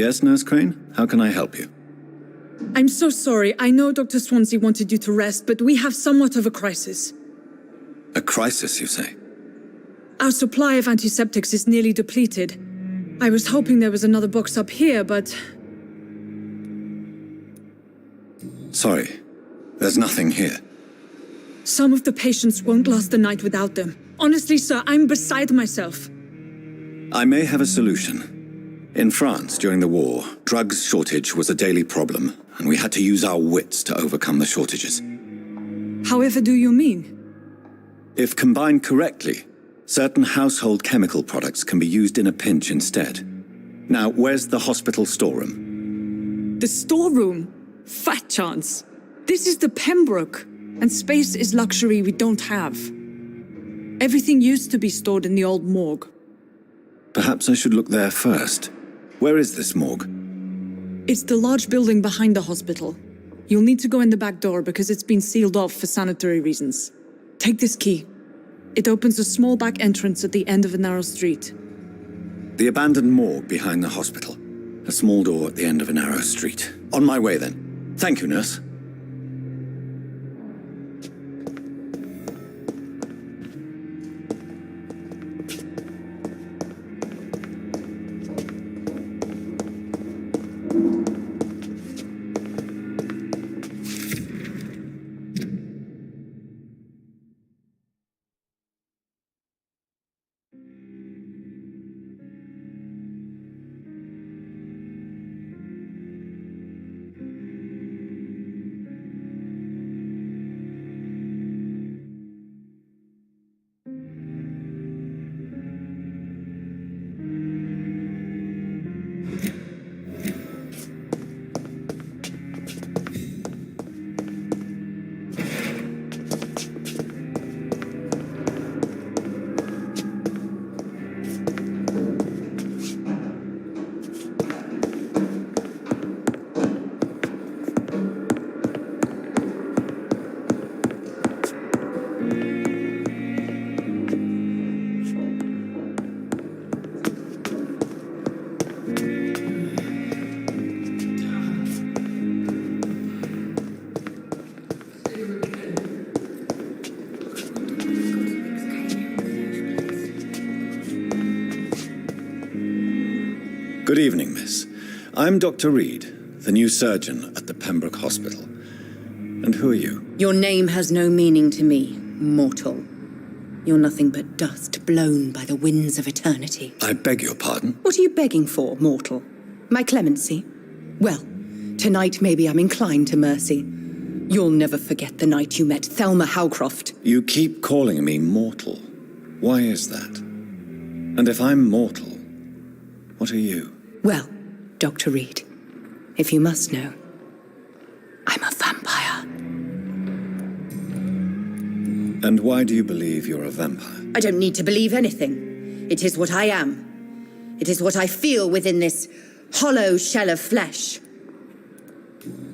Yes, Nurse Crane? How can I help you? I'm so sorry. I know Dr. Swansea wanted you to rest, but we have somewhat of a crisis. A crisis, you say? Our supply of antiseptics is nearly depleted. I was hoping there was another box up here, but... Sorry. There's nothing here. Some of the patients won't last the night without them. Honestly, sir, I'm beside myself. I may have a solution. In France, during the war, drugs shortage was a daily problem, and we had to use our wits to overcome the shortages. However do you mean? If combined correctly, certain household chemical products can be used in a pinch instead. Now, where's the hospital storeroom? The storeroom? Fat chance. This is the Pembroke, and space is luxury we don't have. Everything used to be stored in the old morgue. Perhaps I should look there first. Where is this morgue? It's the large building behind the hospital. You'll need to go in the back door because it's been sealed off for sanitary reasons. Take this key. It opens a small back entrance at the end of a narrow street. The abandoned morgue behind the hospital. A small door at the end of a narrow street. On my way then. Thank you, nurse. Good evening, miss. I'm Dr. Reed, the new surgeon at the Pembroke Hospital. And who are you? Your name has no meaning to me, mortal. You're nothing but dust blown by the winds of eternity. I beg your pardon? What are you begging for, mortal? My clemency? Well, tonight maybe I'm inclined to mercy. You'll never forget the night you met Thelma Howcroft. You keep calling me mortal. Why is that? And if I'm mortal, what are you? Well, Dr. Reed, if you must know, I'm a vampire. And why do you believe you're a vampire? I don't need to believe anything. It is what I am. It is what I feel within this hollow shell of flesh.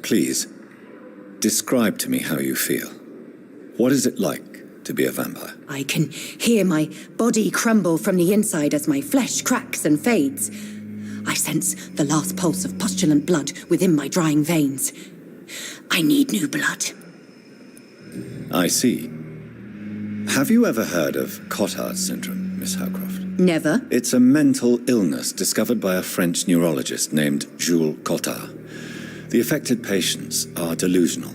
Please, describe to me how you feel. What is it like to be a vampire? I can hear my body crumble from the inside as my flesh cracks and fades. I sense the last pulse of postulant blood within my drying veins. I need new blood. I see. Have you ever heard of Cotard's syndrome, Miss Howcroft? Never. It's a mental illness discovered by a French neurologist named Jules Cotard. The affected patients are delusional.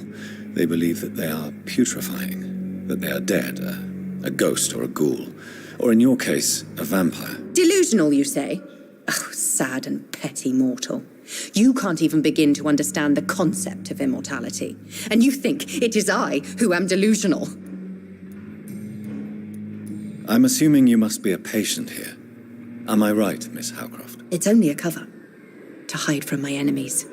They believe that they are putrefying, that they are dead, a ghost or a ghoul, or in your case, a vampire. Delusional, you say? Oh, sad and petty mortal. You can't even begin to understand the concept of immortality. And you think it is I who am delusional. I'm assuming you must be a patient here. Am I right, Miss Howcroft? It's only a cover. To hide from my enemies.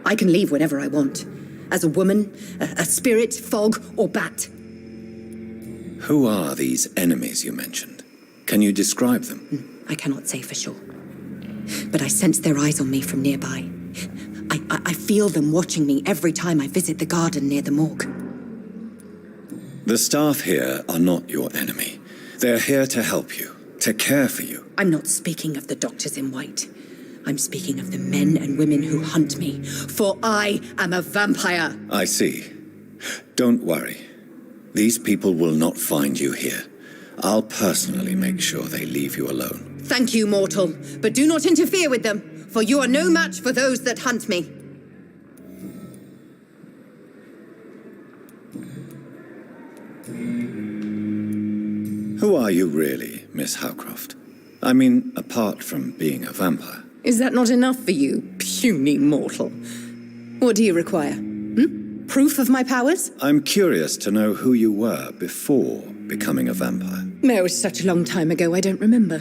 I can leave whenever I want. As a woman, a spirit, fog, or bat. Who are these enemies you mentioned? Can you describe them? I cannot say for sure. But I sense their eyes on me from nearby. I feel them watching me every time I visit the garden near the morgue. The staff here are not your enemy. They're here to help you, to care for you. I'm not speaking of the doctors in white. I'm speaking of the men and women who hunt me, for I am a vampire. I see. Don't worry. These people will not find you here. I'll personally make sure they leave you alone. Thank you, mortal, but do not interfere with them, for you are no match for those that hunt me. Who are you really, Miss Howcroft? I mean, apart from being a vampire. Is that not enough for you, puny mortal? What do you require? Proof of my powers? I'm curious to know who you were before becoming a vampire. It was such a long time ago, I don't remember.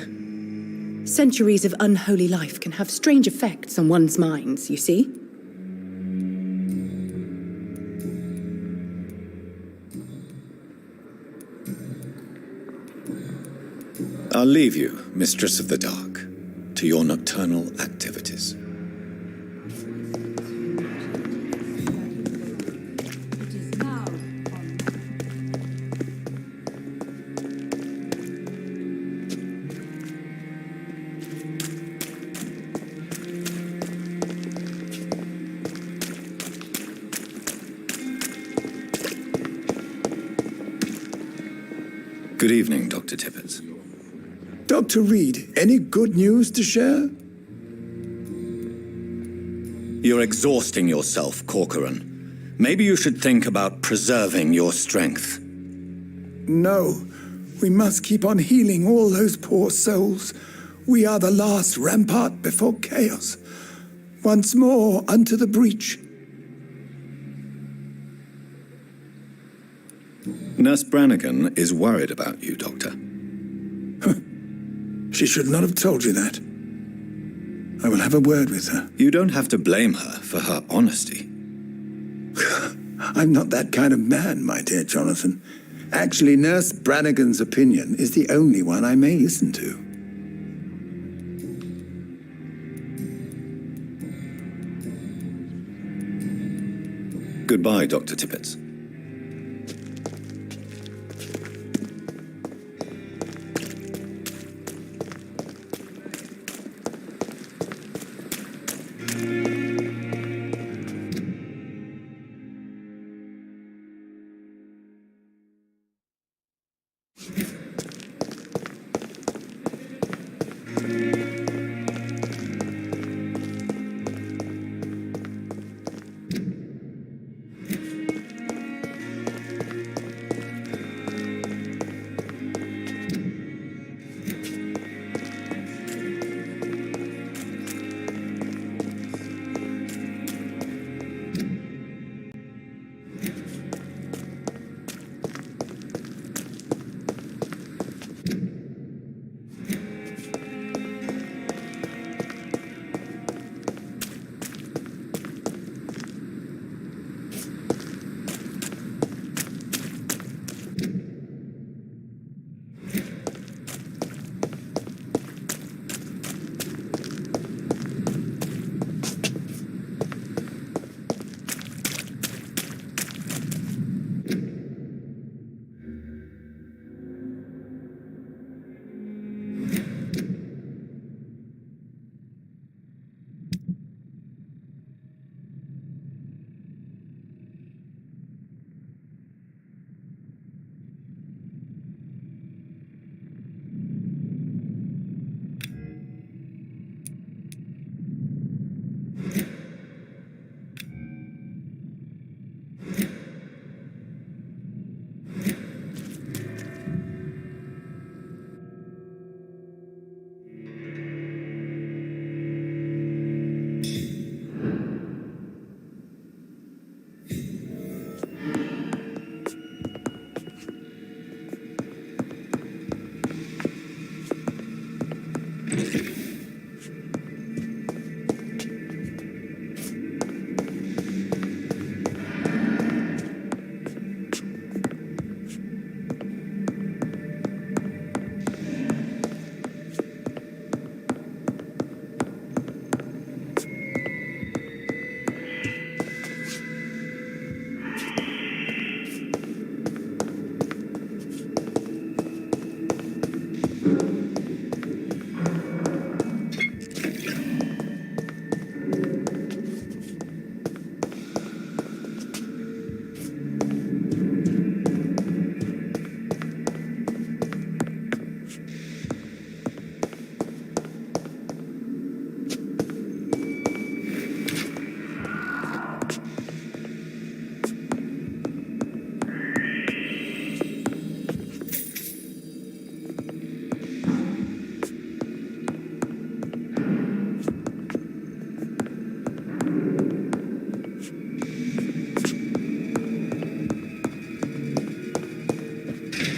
Centuries of unholy life can have strange effects on one's minds, you see? I'll leave you, Mistress of the Dark, to your nocturnal activities. Good evening, Dr. Tippett. Dr. Reed, any good news to share? You're exhausting yourself, Corcoran. Maybe you should think about preserving your strength. No. We must keep on healing all those poor souls. We are the last rampart before chaos. Once more unto the breach. Nurse Brannigan is worried about you, Doctor. She should not have told you that. I will have a word with her. You don't have to blame her for her honesty. I'm not that kind of man, my dear Jonathan. Actually, Nurse Brannigan's opinion is the only one I may listen to. Goodbye, Dr. Tippett.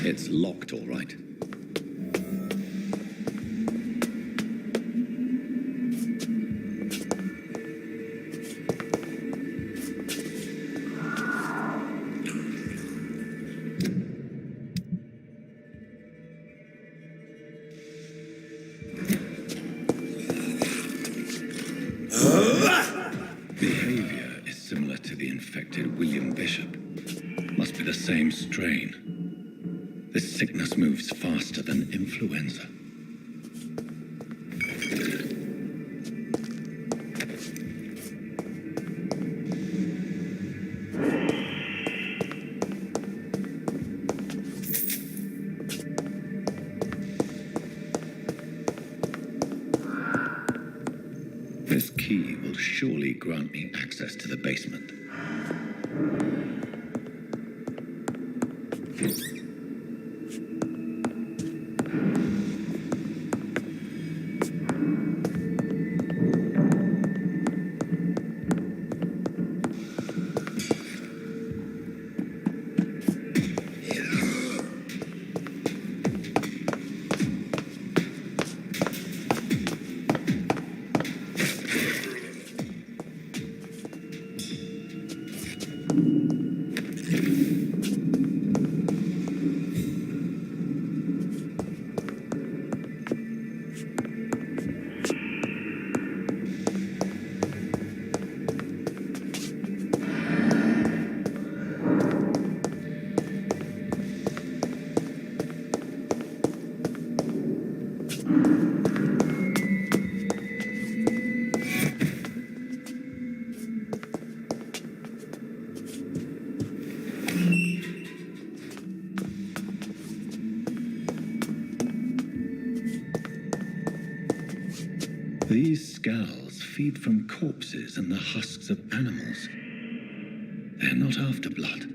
It's locked, all right. Behavior is similar to the infected William Bishop. Must be the same strain. This sickness moves faster than influenza. This key will surely grant me access to the basement. These scowls feed from corpses and the husks of animals. They're not after blood.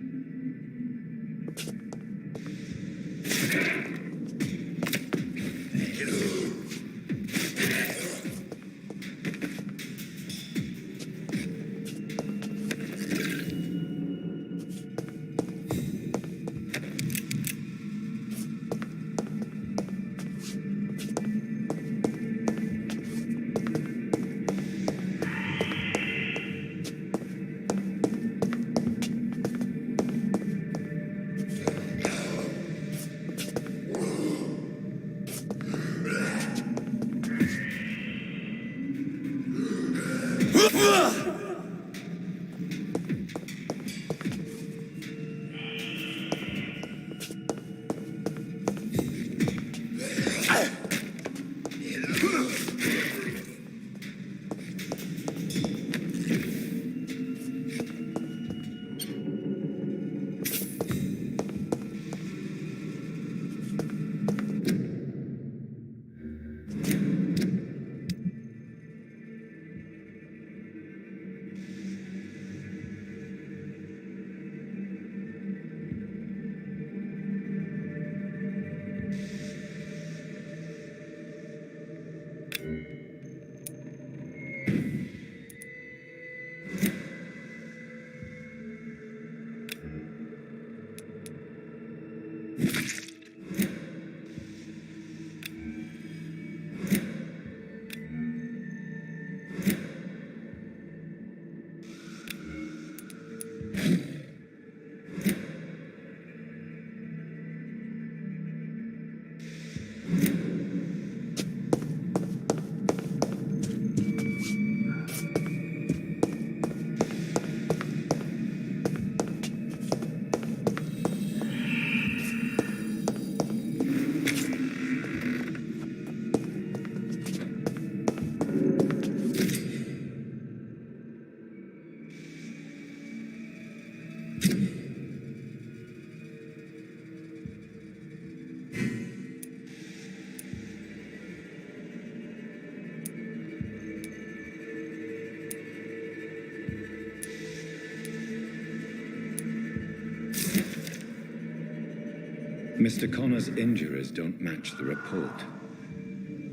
Mr. Connor's injuries don't match the report.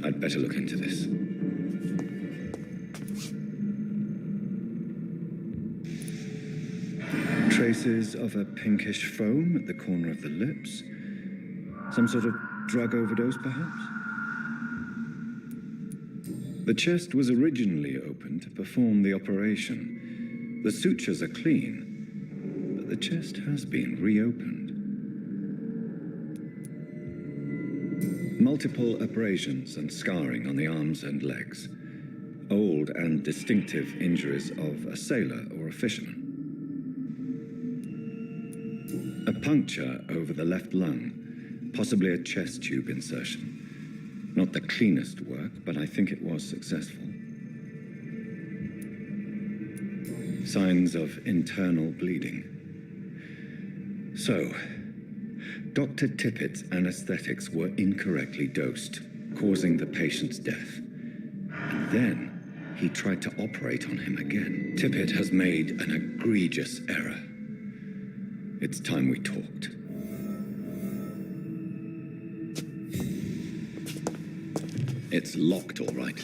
I'd better look into this. Traces of a pinkish foam at the corner of the lips. Some sort of drug overdose, perhaps? The chest was originally opened to perform the operation. The sutures are clean, but the chest has been reopened. Multiple abrasions and scarring on the arms and legs. Old and distinctive injuries of a sailor or a fisherman. A puncture over the left lung, possibly a chest tube insertion. Not the cleanest work, but I think it was successful. Signs of internal bleeding. So, Dr. Tippett's anesthetics were incorrectly dosed, causing the patient's death. And then, he tried to operate on him again. Tippett has made an egregious error. It's time we talked. It's locked, all right.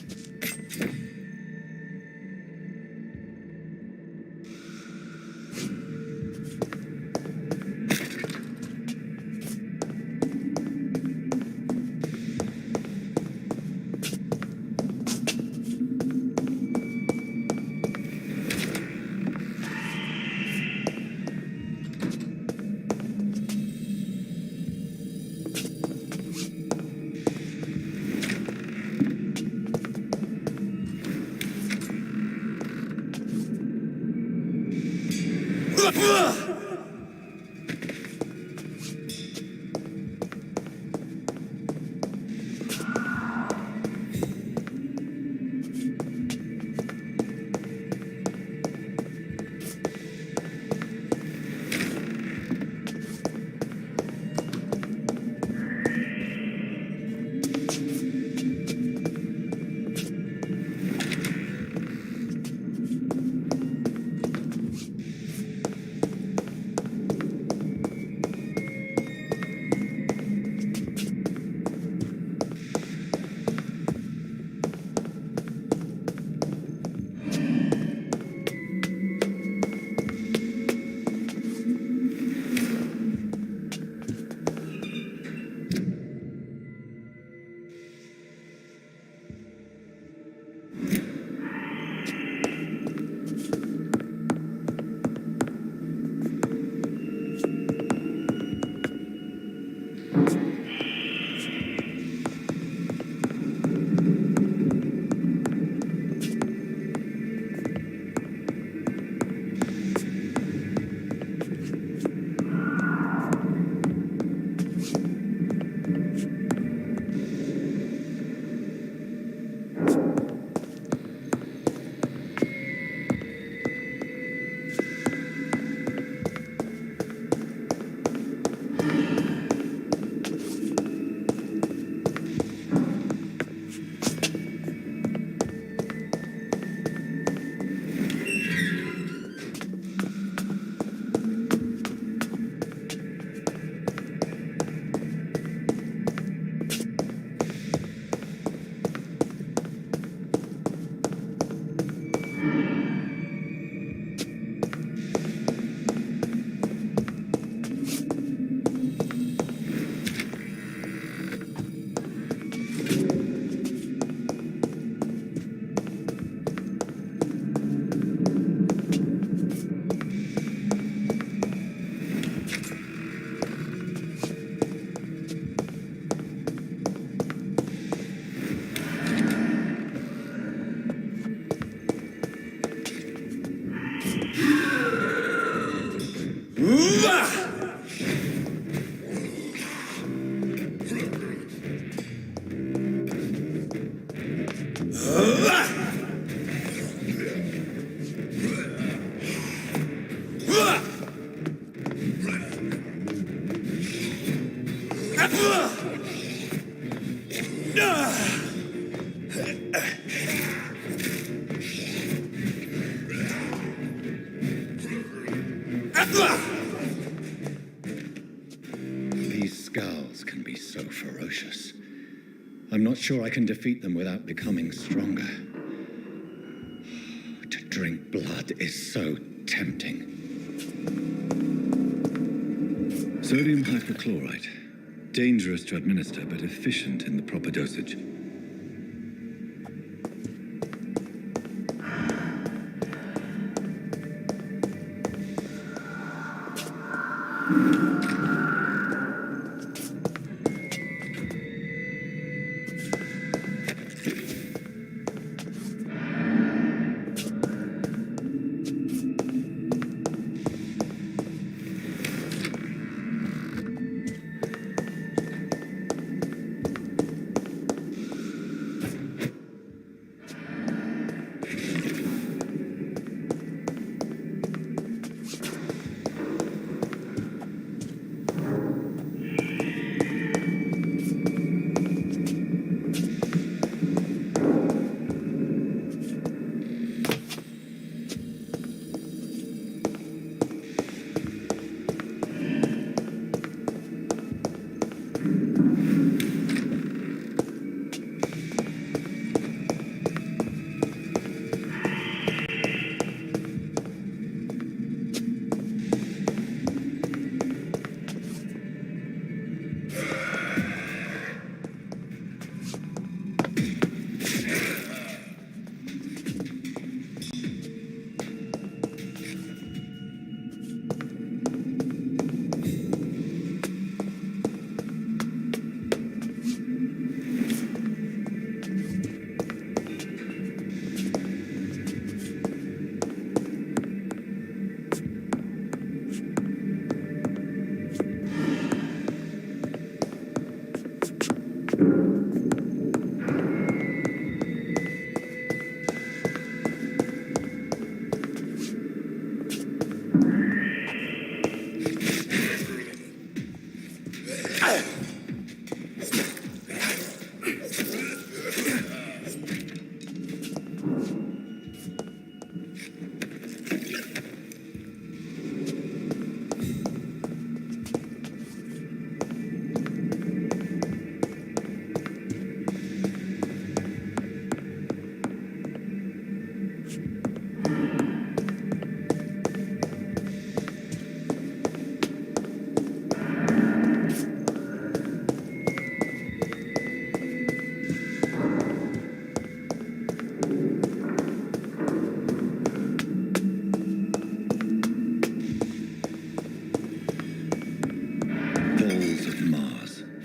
These skulls can be so ferocious. I'm not sure I can defeat them without becoming stronger. To drink blood is so tempting. Sodium hypochlorite. Dangerous to administer, but efficient in the proper dosage.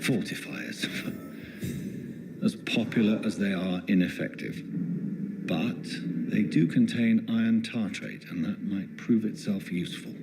Fortifiers. As popular as they are ineffective. But they do contain iron tartrate, and that might prove itself useful.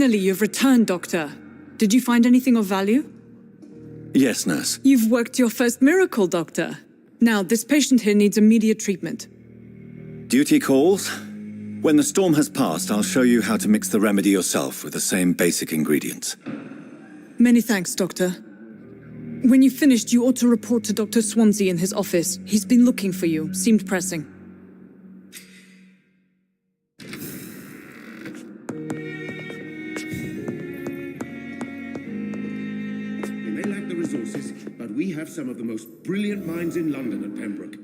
Finally, you've returned, Doctor. Did you find anything of value? Yes, nurse. You've worked your first miracle, Doctor. Now, this patient here needs immediate treatment. Duty calls. When the storm has passed, I'll show you how to mix the remedy yourself with the same basic ingredients. Many thanks, Doctor. When you've finished, you ought to report to Dr. Swansea in his office. He's been looking for you. Seemed pressing. We may lack the resources, but we have some of the most brilliant minds in London at Pembroke.